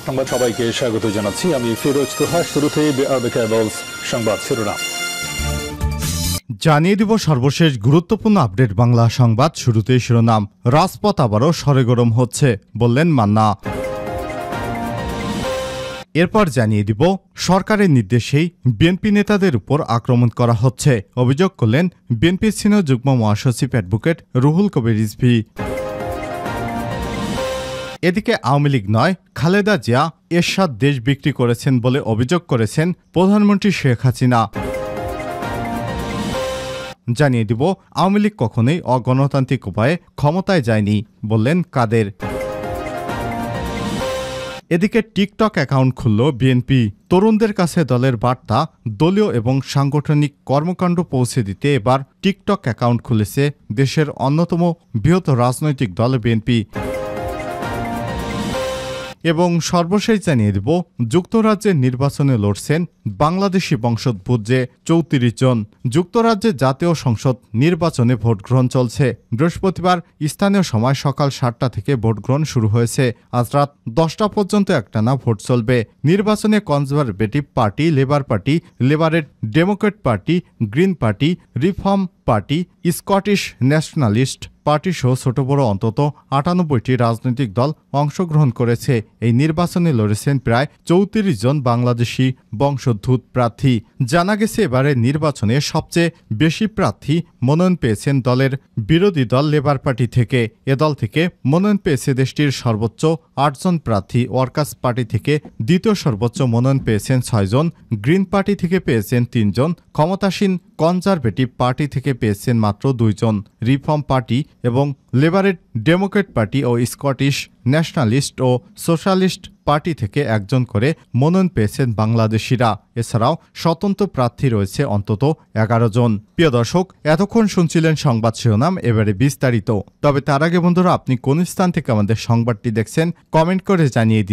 সংবাদ সবাইকে স্বাগত জানাচ্ছি। আমি ফিরোজ তোহা। শুরুতে সংবাদ শিরোনাম জানিয়ে দিব সর্বশেষ গুরুত্বপূর্ণ আপডেট বাংলা সংবাদ। শুরুতেই শিরোনাম, রাজপথ আবারও সরেগরম হচ্ছে, বললেন মান্না। এরপর জানিয়ে দিব সরকারের নির্দেশেই বিএনপি নেতাদের উপর আক্রমণ করা হচ্ছে, অভিযোগ করলেন বিএনপির সিনিয়র যুগ্ম মহাসচিব অ্যাডভোকেট রুহুল কবির রিজভী। এদিকে আওয়ামী লীগ নয়, খালেদা জিয়া এরশাদ দেশ বিক্রি করেছেন বলে অভিযোগ করেছেন প্রধানমন্ত্রী শেখ হাসিনা। জানিয়ে দিব আওয়ামী লীগ কখনোই অগণতান্ত্রিক উপায়ে ক্ষমতায় যায়নি, বললেন কাদের। এদিকে টিকটক অ্যাকাউন্ট খুলল বিএনপি। তরুণদের কাছে দলের বার্তা, দলীয় এবং সাংগঠনিক কর্মকাণ্ড পৌঁছে দিতে এবার টিকটক অ্যাকাউন্ট খুলেছে দেশের অন্যতম বৃহৎ রাজনৈতিক দল বিএনপি। এবং সর্বশেষ জানিয়ে দেব যুক্তরাজ্যের নির্বাচনে লড়ছেন বাংলাদেশি বংশোদ্ভূত যে 34 জন। যুক্তরাজ্যের জাতীয় সংসদ নির্বাচনে ভোট গ্রহণ চলছে। বৃহস্পতিবার স্থানীয় সময় সকাল 7টা থেকে ভোট গ্রহণ শুরু হয়েছে। আজ রাত 10টা পর্যন্ত একটানা ভোট চলবে। নির্বাচনে কনজারভেটিভ পার্টি, লেবার পার্টি, লেবারের Democrat Party, Green Party, Reform Party, Scottish Nationalist Party সহ ছোট বড় অন্তত 98টি রাজনৈতিক দল অংশগ্রহণ করেছে। এই নির্বাচনে লড়েছেন প্রায় 34 জন বাংলাদেশি বংশোদ্ভূত প্রার্থী। জানা গেছে এবারের নির্বাচনে সবচেয়ে বেশি প্রার্থী মনোনয়ন পেয়েছেন দলের বিরোধী দল লেবার পার্টি থেকে। এ দল থেকে মনোনয়ন পেয়েছে দেশটির সর্বোচ্চ 8 জন প্রার্থী। ওয়ার্কার্স পার্টি থেকে দ্বিতীয় সর্বোচ্চ মনোনয়ন পেয়েছেন 6 জন, গ্রিন পার্টি থেকে পেয়েছেন 3 জন, ক্ষমতাসীন কনজারভেটিভ পার্টি থেকে পেয়েছেন মাত্র 2 জন, রিফর্ম পার্টি এবং লেবারের ডেমোক্রেট পার্টি ও স্কটিশ ন্যাশনালিস্ট ও সোশ্যালিস্ট পার্টি থেকে 1 জন করে মনোনয়ন পেয়েছেন বাংলাদেশিরা। এছাড়াও স্বতন্ত্র প্রার্থী রয়েছে অন্তত 11 জন। প্রিয় দর্শক, এতক্ষণ শুনছিলেন সংবাদ শিরোনাম, এবারে বিস্তারিত। তবে তার আগে বন্ধুরা, আপনি কোন স্থান থেকে আমাদের সংবাদটি দেখছেন কমেন্ট করে জানিয়ে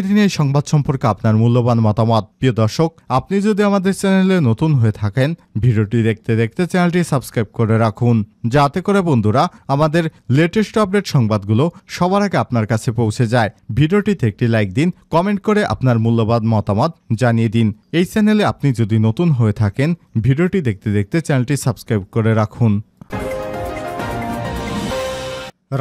দিন এই সংবাদ সম্পর্কে আপনার মূল্যবান মতামত। প্রিয় দর্শক, আপনি যদি আমাদের চ্যানেলে নতুন হয়ে থাকেন, ভিডিওটি দেখতে দেখতে চ্যানেলটি সাবস্ক্রাইব করে রাখুন, যাতে করে বন্ধুরা আমাদের লেটেস্ট আপডেট সংবাদগুলো সবার আগে আপনার কাছে পৌঁছে যায়। ভিডিওটিতে একটি লাইক দিন, কমেন্ট করে আপনার মূল্যবান মতামত জানিয়ে দিন। এই চ্যানেলে আপনি যদি নতুন হয়ে থাকেন, ভিডিওটি দেখতে দেখতে চ্যানেলটি সাবস্ক্রাইব করে রাখুন।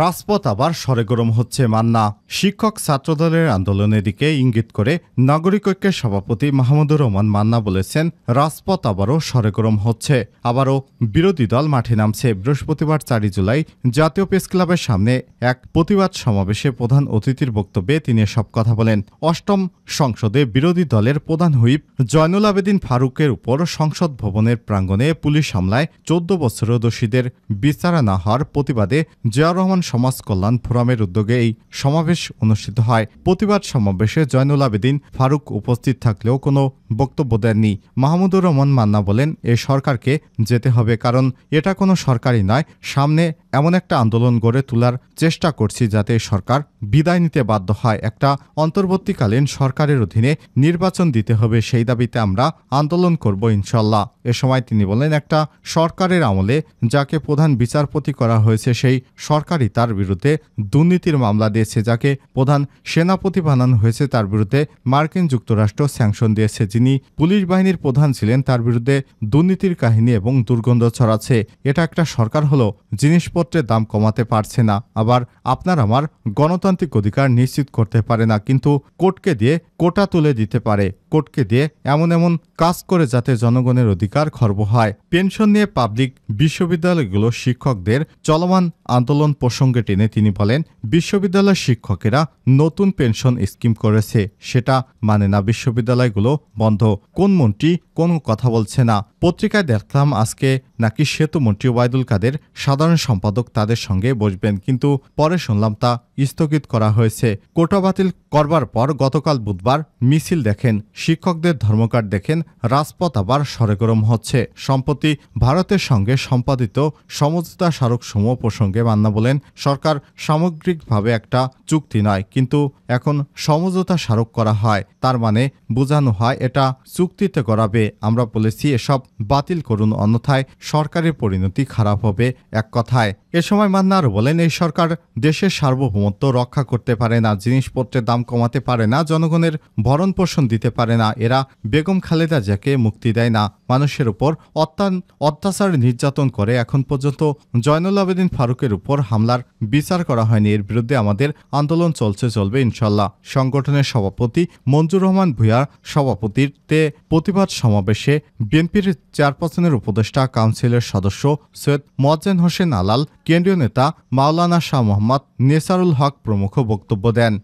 রাজপথ আবার সরেগরম হচ্ছে মান্না। শিক্ষক ছাত্রদলের আন্দোলনের দিকে ইঙ্গিত করে নাগরিক ঐক্যের সভাপতি মাহমুদুর রহমান মান্না বলেছেন, রাজপথ আবারও সরেগরম হচ্ছে, আবারও বিরোধী দল মাঠে নামছে। বৃহস্পতিবার 4 জুলাই জাতীয় প্রেস ক্লাবের সামনে এক প্রতিবাদ সমাবেশে প্রধান অতিথির বক্তব্যে তিনি এসব কথা বলেন। 8ম সংসদে বিরোধী দলের প্রধান হুইপ জয়নুল আবেদিন ফারুকের উপর সংসদ ভবনের প্রাঙ্গণে পুলিশ হামলায় 14 বছরের দোষীদের বিচার না হওয়ার প্রতিবাদে জিয়াউর রহমান সমাজ কল্যাণ ফোরামের উদ্যোগে এই সমাবেশ অনুষ্ঠিত হয়। প্রতিবাদ সমাবেশে জয়নুল আবেদিন ফারুক উপস্থিত থাকলেও কোনো বক্তব্য দেননি। মাহমুদুর রহমান মান্না বলেন, এ সরকারকে যেতে হবে, কারণ এটা কোনো সরকারই নয়। সামনে এমন একটা আন্দোলন গড়ে তোলার চেষ্টা করছি যাতে সরকার বিদায় নিতে বাধ্য হয়। একটা অন্তর্বর্তীকালীন সরকারের অধীনে নির্বাচন দিতে হবে, সেই দাবিতে আমরা আন্দোলন করব ইনশাল্লাহ। এ সময় তিনি বলেন, একটা সরকারের আমলে যাকে প্রধান বিচারপতি করা হয়েছে, সেই সরকারই তার বিরুদ্ধে দুর্নীতির মামলা দিয়েছে। যাকে প্রধান সেনাপতি বানানো হয়েছে, তার বিরুদ্ধে মার্কিন যুক্তরাষ্ট্র স্যাংশন দিয়েছে। যিনি পুলিশ বাহিনীর প্রধান ছিলেন, তার বিরুদ্ধে দুর্নীতির কাহিনী এবং দুর্গন্ধ ছড়াচ্ছে। এটা একটা সরকার হলো জিনিসপত্রের দাম কমাতে পারছে না, আবার আপনার আমার গণতান্ত্রিক অধিকার নিশ্চিত করতে পারে না, কিন্তু কোর্টকে দিয়ে কোটা তুলে দিতে পারে। কোর্টকে দিয়ে এমন এমন কাজ করে যাতে জনগণের অধিকার খর্ব হয়। পেনশন নিয়ে পাবলিক বিশ্ববিদ্যালয়গুলো শিক্ষকদের চলমান আন্দোলন প্রসঙ্গে টেনে তিনি বলেন, বিশ্ববিদ্যালয়ের শিক্ষকেরা নতুন পেনশন স্কিম করেছে, সেটা মানে না। বিশ্ববিদ্যালয়গুলো বন্ধ। কোন মন্ত্রী কোনো কথা বলছে না। পত্রিকায় দেখলাম আজকে নাকি সেতুমন্ত্রী ওবায়দুল কাদের সাধারণ সম্পাদক তাদের সঙ্গে বসবেন, কিন্তু পরে শুনলাম তা স্থগিত করা হয়েছে। কোটা বাতিল করবার পর গতকাল বুধবার মিছিল দেখেন, শিক্ষকদের ধর্মঘট দেখেন, রাজপথ আবার সরেগরম হচ্ছে। সম্প্রতি ভারতের সঙ্গে সম্পাদিত সমঝোতা স্মারকসমূহ প্রসঙ্গে মান্না বলেন, সরকার সামগ্রিকভাবে একটা চুক্তি নয়, কিন্তু এখন সমঝোতা স্মারক করা হয়, তার মানে বোঝানো হয় এটা চুক্তিতে করাবে। আমরা বলেছি এসব বাতিল করুন, অন্যথায় সরকারের পরিণতি খারাপ হবে, এক কথায়। এ সময় মান্না আরও বলেন, এই সরকার দেশের সার্বভৌম সার্বভৌমত্ব রক্ষা করতে পারে না, জিনিসপত্রের দাম কমাতে পারে না, জনগণের ভরণ পোষণ দিতে পারে না। এরা বেগম খালেদা জিয়াকে মুক্তি দেয় না, মানুষের উপর অত্যাচার নির্যাতন করে। এখন পর্যন্ত জয়নুল আবেদিন ফারুকের উপর হামলার বিচার করা হয়নি। এর বিরুদ্ধে আমাদের আন্দোলন চলবে ইনশাল্লাহ। সংগঠনের সভাপতি মঞ্জুর রহমান ভূঁইয়ার সভাপতিত্বে প্রতিবাদ সমাবেশে বিএনপির চেয়ারপারসনের উপদেষ্টা কাউন্সিলের সদস্য সৈয়দ মোয়াজ্জেম হোসেন আলাল, কেন্দ্রীয় নেতা মাওলানা শাহ মোহাম্মদ নেসারুল হক প্রমুখ বক্তব্য দেন।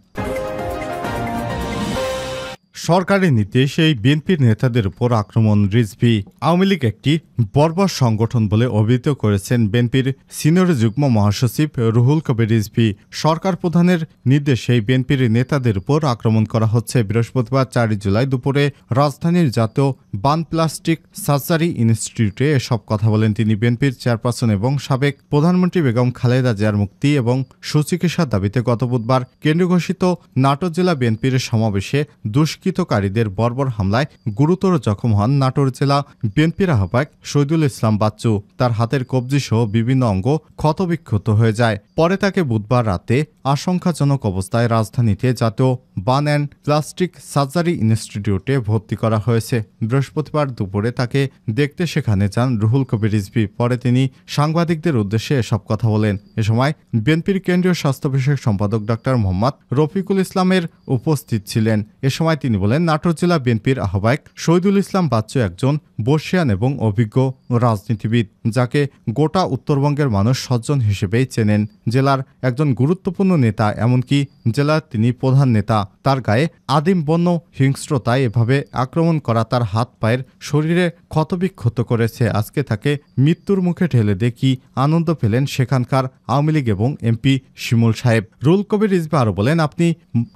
সরকারি নির্দেশ এই বিএনপির নেতাদের উপর আক্রমণ রিজভী। আওয়ামী লীগ একটি বর্বর সংগঠন বলে অভিহিত করেছেন বিএনপির সিনিয়র যুগ্ম মহাসচিব রুহুল কবির রিজভী। সরকার প্রধানের নির্দেশে বিএনপির নেতাদের উপর আক্রমণ করা হচ্ছে। বৃহস্পতিবার 4 জুলাই দুপুরে রাজধানীর জাতীয় বান প্লাস্টিক সার্জারি ইনস্টিটিউটে এসব কথা বলেন তিনি। বিএনপির চেয়ারপারসন এবং সাবেক প্রধানমন্ত্রী বেগম খালেদা জিয়ার মুক্তি এবং সুচিকিৎসার দাবিতে গত বুধবার কেন্দ্রীয় ঘোষিত নাটোর জেলা বিএনপির সমাবেশে দুষ্কৃতকারীদের বর্বর হামলায় গুরুতর জখম হন নাটোর জেলা বিএনপির আহ্বায়ক শহীদুল ইসলাম বাচ্চু। তার হাতের কবজি সহ বিভিন্ন অঙ্গ ক্ষতবিক্ষত হয়ে যায়। পরে তাকে বুধবার রাতে আশঙ্কাজনক অবস্থায় রাজধানীতে জাতীয় বান অ্যান্ড প্লাস্টিক সার্জারি ইনস্টিটিউটে ভর্তি করা হয়েছে। বৃহস্পতিবার দুপুরে তাকে দেখতে সেখানে যান রুহুল কবির রিজভী। পরে তিনি সাংবাদিকদের উদ্দেশ্যে এসব কথা বলেন। এ সময় বিএনপির কেন্দ্রীয় স্বাস্থ্য বিষয়ক সম্পাদক ডক্টর মোহাম্মদ রফিকুল ইসলামের উপস্থিত ছিলেন। এ সময় তিনি বলেন, নাটোর জেলা বিএনপির আহ্বায়ক শহীদুল ইসলাম বাচ্চু একজন বর্ষিয়ান এবং অভিজ্ঞ রাজনীতিবিদ, যাকে গোটা উত্তরবঙ্গের মানুষ সজ্জন হিসেবেই চেনেন। জেলার একজন গুরুত্বপূর্ণ নেতা, এমনকি জেলার তিনি প্রধান নেতা। তার গায়ে আদিম বন্য হিংস্রতায় এভাবে আক্রমণ করা তার হাত পায়ের শরীরে ক্ষতবিক্ষত করেছে। আজকে তাকে মৃত্যুর মুখে ঠেলে দিয়ে কি আনন্দ পেলেন সেখানকার আওয়ামী লীগ এবং এমপি শিমুল সাহেব। রুহুল কবির রিজভী আরও বলেন, আপনি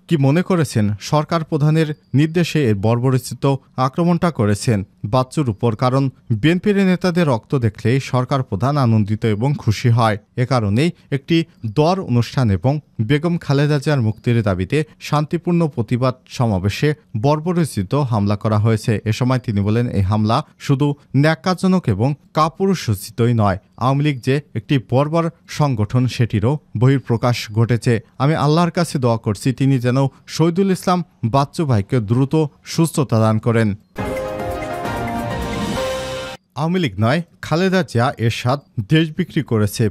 কি মনে করেছেন সরকার প্রধানের নির্দেশে এর বর্বরোচিত আক্রমণটা করেছেন বাচ্চুর উপর? কারণ বিএনপির নেতাদের রক্ত দেখলেই সরকার প্রধান আনন্দিত এবং খুশি হয়। এ কারণেই একটি দোয়ার অনুষ্ঠান এবং বেগম খালেদা জিয়ার মুক্তির দাবিতে শান্তিপূর্ণ প্রতিবাদ সমাবেশে বর্বরোচিত হামলা করা হয়েছে। এ সময় তিনি বলেন, এই হামলা শুধু ন্যাক্কারজনক এবং কাপুরুষোচিতই নয়, আওয়ামী লীগ যে একটি বর্বর সংগঠন সেটিরও বহিঃপ্রকাশ ঘটেছে। আমি আল্লাহর কাছে দোয়া করছি তিনি যেন শহীদুল ইসলাম বাচ্চু ভাইকে দ্রুত সুস্থতা দান করেন। আওয়ামী লীগ নয়, খালেদা জিয়া এরশাদ দেশ বিক্রি করেছে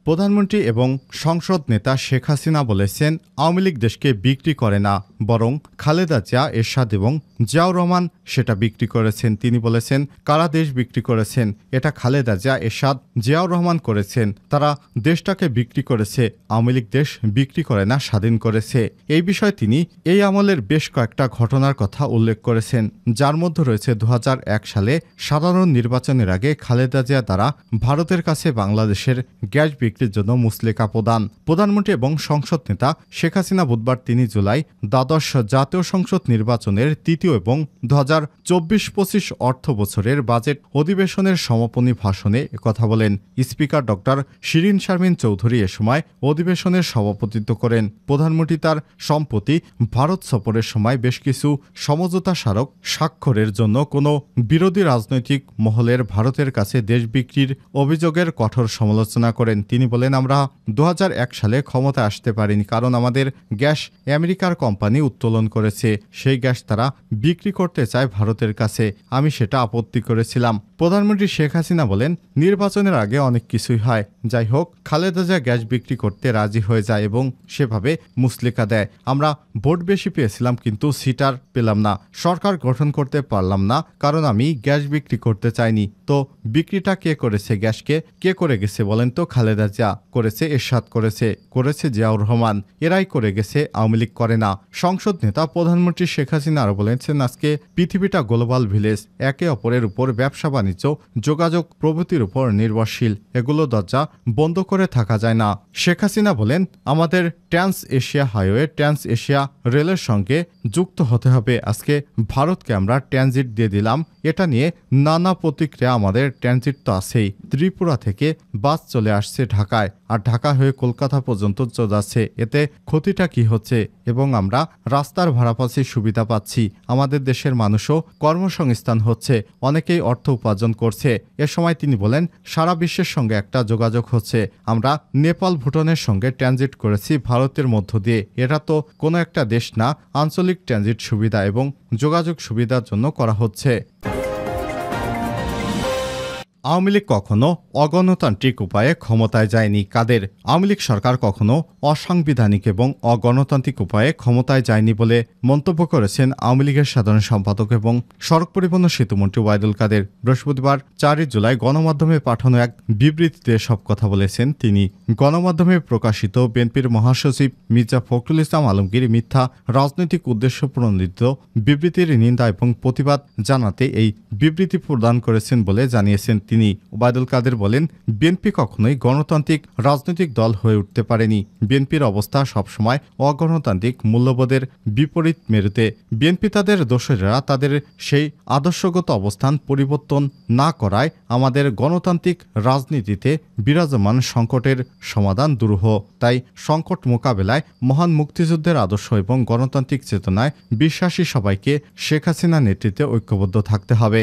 প্রধানমন্ত্রী এবং সংসদ নেতা শেখ হাসিনা বলেছেন, আওয়ামী লীগ দেশকে বিক্রি করে না, বরং খালেদা জিয়া এরশাদ এবং জিয়াউর রহমান সেটা বিক্রি করেছেন। তিনি বলেছেন, কারা দেশ বিক্রি করেছেন? এটা খালেদা জিয়া, এরশাদ, জিয়াউর রহমান করেছেন। তারা দেশটাকে বিক্রি করেছে। আওয়ামী লীগ দেশ বিক্রি করে না, স্বাধীন করেছে। এই বিষয়ে তিনি এই আমলের বেশ কয়েকটা ঘটনার কথা উল্লেখ করেছেন, যার মধ্যে রয়েছে 2001 সালে সাধারণ নির্বাচনের আগে খালেদা জিয়া দ্বারা ভারতের কাছে বাংলাদেশের গ্যাস বিক্রির জন্য মুচলেকা প্রদান। প্রধানমন্ত্রী এবং সংসদ নেতা শেখ হাসিনা বুধবার 3 জুলাই দ্বাদশ জাতীয় সংসদ নির্বাচনের তৃতীয় এবং 2024-25 অর্থ বছরের বাজেট অধিবেশনের সমাপনী ভাষণে একথা বলেন। স্পিকার ডক্টর শিরিন শারমিন চৌধুরী এ সময় অধিবেশনের সভাপতিত্ব করেন। প্রধানমন্ত্রী তার সম্প্রতি ভারত সফরের সময় বেশ কিছু সমঝোতা স্মারক স্বাক্ষরের জন্য কোনো বিরোধী রাজনৈতিক মহলের ভারতের কাছে দেশ বিক্রির অভিযোগের কঠোর সমালোচনা করেন। তিনি বলেন, আমরা 2001 সালে ক্ষমতায় আসতে পারিনি কারণ আমাদের গ্যাস আমেরিকার কোম্পানি উত্তোলন করেছে। সেই গ্যাস তারা বিক্রি করতে চায় ভারতের কাছে। আমি সেটা আপত্তি করেছিলাম। প্রধানমন্ত্রী শেখ হাসিনা বলেন, নির্বাচনের আগে অনেক কিছুই হয়। যাই হোক, খালেদা জিয়া গ্যাস বিক্রি করতে রাজি হয়ে যায় এবং সেভাবে মুচলেকা দেয়। আমরা ভোট বেশি পেয়েছিলাম কিন্তু সিটার পেলাম না, সরকার গঠন করতে পারলাম না কারণ আমি গ্যাস বিক্রি করতে চাইনি। তো বিক্রিটা কে করেছে? গ্যাসকে কে করে গেছে বলেন তো? খালেদা জিয়া করেছে, এরশাদ করেছে জিয়াউর রহমান, এরাই করে গেছে, আওয়ামী লীগ করে না। সংসদ নেতা প্রধানমন্ত্রী শেখ হাসিনা আরও বলেছেন, আজকে পৃথিবীটা গ্লোবাল ভিলেজ, একে অপরের উপর ব্যবসা বাণিজ্য, যোগাযোগ প্রভৃতির উপর নির্ভরশীল। এগুলো দরজা বন্ধ করে থাকা যায় না। শেখ হাসিনা বলেন, আমাদের trans Asia highway, trans Asia রেলের সঙ্গে যুক্ত হতে হবে। আজকে ভারতকে আমরা ট্রানজিট দিয়ে দিলাম। এটা নিয়ে নানা প্রতিক্রিয়া। আমাদের ট্রানজিট তো আছেই। ত্রিপুরা থেকে বাস চলে আসছে ঢাকা। ঢাকায়, আর ঢাকা হয়ে কলকাতা পর্যন্ত যাচ্ছে। এতে ক্ষতিটা কি হচ্ছে? এবং আমরা রাস্তার ভাড়া পাচ্ছি, সুবিধা পাচ্ছি, আমাদের দেশের মানুষও কর্মসংস্থান হচ্ছে, অনেকেই অর্থ উপার্জন করছে। এ সময় তিনি বলেন, সারা বিশ্বের সঙ্গে একটা যোগাযোগ হচ্ছে। আমরা নেপাল, ভুটানের সঙ্গে ট্রানজিট করেছি ভারতের মধ্য দিয়ে। এটা তো কোনো একটা দেশ না, আঞ্চলিক ট্রানজিট সুবিধা এবং যোগাযোগ সুবিধার জন্য করা হচ্ছে। আওয়ামী লীগ কখনো অগণতান্ত্রিক উপায়ে ক্ষমতায় যায়নি। কাদের? আওয়ামী লীগ সরকার কখনো অসাংবিধানিক এবং অগণতান্ত্রিক উপায়ে ক্ষমতায় যায়নি বলে মন্তব্য করেছেন আওয়ামী লীগের সাধারণ সম্পাদক এবং সড়ক পরিবহন ও সেতুমন্ত্রী ওবায়দুল কাদের। বৃহস্পতিবার ৪ জুলাই গণমাধ্যমে পাঠানো এক বিবৃতিতে সব কথা বলেছেন তিনি। গণমাধ্যমে প্রকাশিত বিএনপির মহাসচিব মির্জা ফখরুল ইসলাম আলমগীর মিথ্যা রাজনৈতিক উদ্দেশ্য প্রণোদিত বিবৃতির নিন্দা এবং প্রতিবাদ জানাতে এই বিবৃতি প্রদান করেছেন বলে জানিয়েছেন তিনি। ওবায়দুল কাদের বলেন, বিএনপি কখনোই গণতান্ত্রিক রাজনৈতিক দল হয়ে উঠতে পারেনি। বিএনপির অবস্থা সবসময় অগণতান্ত্রিক মূল্যবোধের বিপরীত মেরুতে। বিএনপি তাদের দোসরেরা তাদের সেই আদর্শগত অবস্থান পরিবর্তন না করায় আমাদের গণতান্ত্রিক রাজনীতিতে বিরাজমান সংকটের সমাধান দুরূহ। তাই সংকট মোকাবেলায় মহান মুক্তিযুদ্ধের আদর্শ এবং গণতান্ত্রিক চেতনায় বিশ্বাসী সবাইকে শেখ হাসিনার নেতৃত্বে ঐক্যবদ্ধ থাকতে হবে।